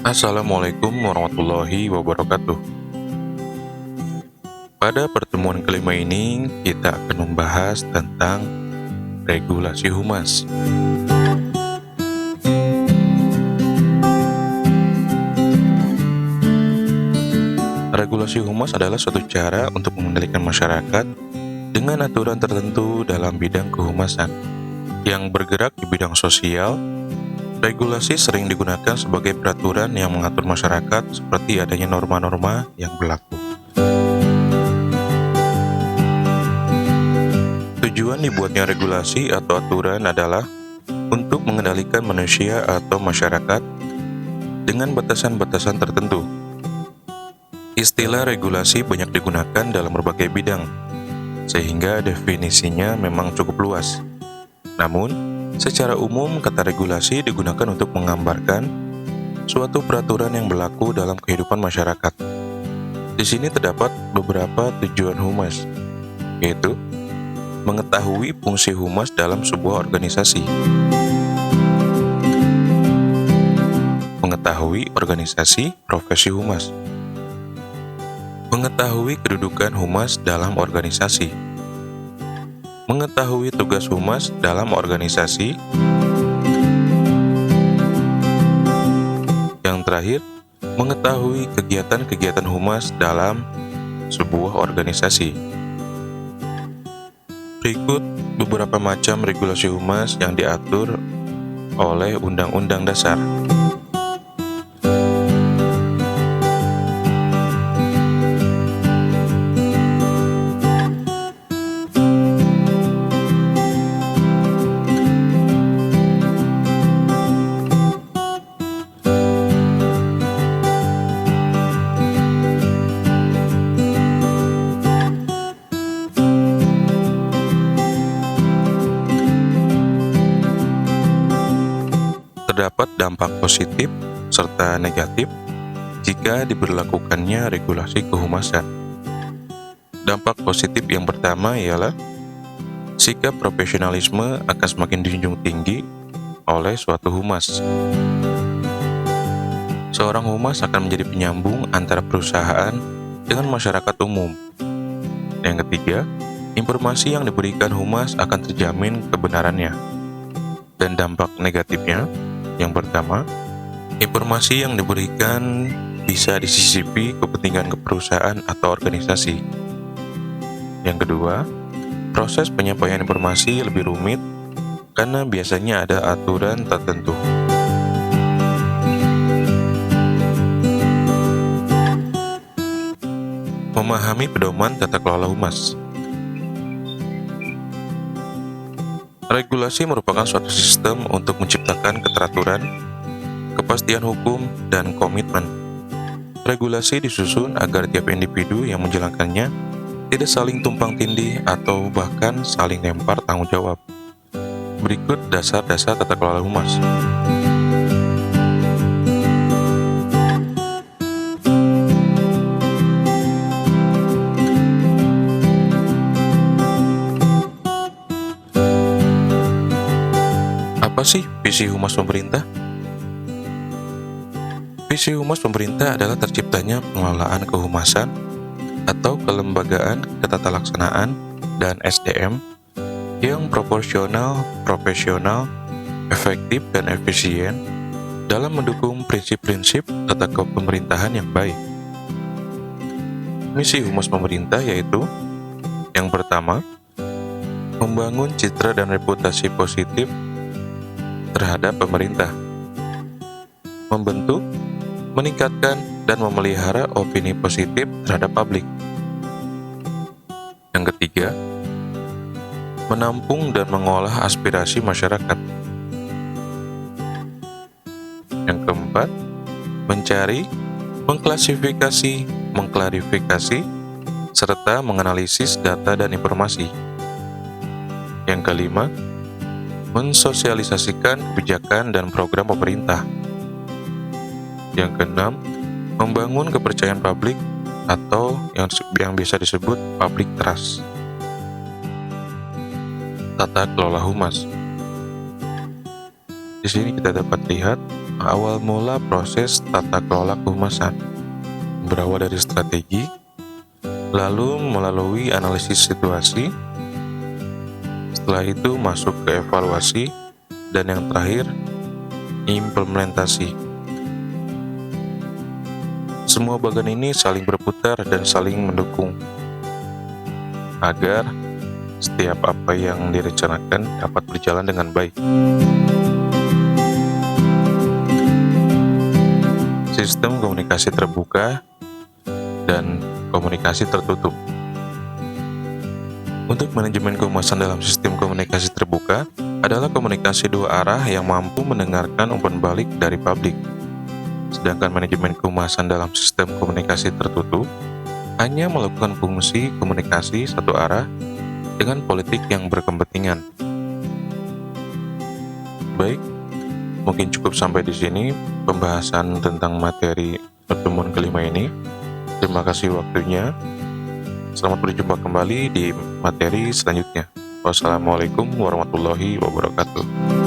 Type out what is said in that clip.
Assalamualaikum warahmatullahi wabarakatuh. Pada pertemuan kelima ini, kita akan membahas tentang regulasi humas. Regulasi humas adalah suatu cara untuk mengendalikan masyarakat dengan aturan tertentu dalam bidang kehumasan. Yang bergerak di bidang sosial, regulasi sering digunakan sebagai peraturan yang mengatur masyarakat seperti adanya norma-norma yang berlaku. Tujuan dibuatnya regulasi atau aturan adalah untuk mengendalikan manusia atau masyarakat dengan batasan-batasan tertentu. Istilah regulasi banyak digunakan dalam berbagai bidang, sehingga definisinya memang cukup luas. Namun, secara umum, kata regulasi digunakan untuk menggambarkan suatu peraturan yang berlaku dalam kehidupan masyarakat. Di sini terdapat beberapa tujuan humas, yaitu mengetahui fungsi humas dalam sebuah organisasi, mengetahui organisasi profesi humas, mengetahui kedudukan humas dalam organisasi, mengetahui tugas humas dalam organisasi. Yang terakhir, mengetahui kegiatan-kegiatan humas dalam sebuah organisasi. Berikut beberapa macam regulasi humas yang diatur oleh Undang-Undang Dasar. Terdapat dampak positif serta negatif jika diberlakukannya regulasi kehumasan. Dampak positif yang pertama ialah sikap profesionalisme akan semakin dijunjung tinggi oleh suatu humas. Seorang humas akan menjadi penyambung antara perusahaan dengan masyarakat umum. Yang ketiga, informasi yang diberikan humas akan terjamin kebenarannya. Dan dampak negatifnya, yang pertama, informasi yang diberikan bisa disisipi kepentingan perusahaan atau organisasi. Yang kedua, proses penyampaian informasi lebih rumit karena biasanya ada aturan tertentu. Memahami pedoman tata kelola humas. Regulasi merupakan suatu sistem untuk menciptakan keteraturan, kepastian hukum, dan komitmen. Regulasi disusun agar tiap individu yang menjalankannya tidak saling tumpang tindih atau bahkan saling lempar tanggung jawab. Berikut dasar-dasar tata kelola humas. Apa sih visi humas pemerintah? Visi humas pemerintah adalah terciptanya pengelolaan kehumasan atau kelembagaan ketatalaksanaan dan SDM yang proporsional, profesional, efektif, dan efisien dalam mendukung prinsip-prinsip tata kepemerintahan yang baik. Misi humas pemerintah yaitu yang pertama, membangun citra dan reputasi positif terhadap pemerintah, membentuk, meningkatkan, dan memelihara opini positif terhadap publik. Yang ketiga, menampung dan mengolah aspirasi masyarakat. Yang keempat, mencari, mengklasifikasi, mengklarifikasi, serta menganalisis data dan informasi. Yang kelima, mensosialisasikan kebijakan dan program pemerintah. Yang keenam, membangun kepercayaan publik atau yang biasa disebut public trust. Tata kelola humas. Di sini kita dapat lihat awal mula proses tata kelola kehumasan. Berawal dari strategi, lalu melalui analisis situasi, setelah itu masuk ke evaluasi, dan yang terakhir, implementasi. Semua bagian ini saling berputar dan saling mendukung, agar setiap apa yang direncanakan dapat berjalan dengan baik. Sistem komunikasi terbuka dan komunikasi tertutup. Untuk manajemen kehumasan dalam sistem komunikasi terbuka adalah komunikasi dua arah yang mampu mendengarkan umpan balik dari publik. Sedangkan manajemen kehumasan dalam sistem komunikasi tertutup hanya melakukan fungsi komunikasi satu arah dengan politik yang berkepentingan. Baik, mungkin cukup sampai di sini pembahasan tentang materi pertemuan kelima ini. Terima kasih waktunya. Selamat berjumpa kembali di materi selanjutnya. Wassalamualaikum warahmatullahi wabarakatuh.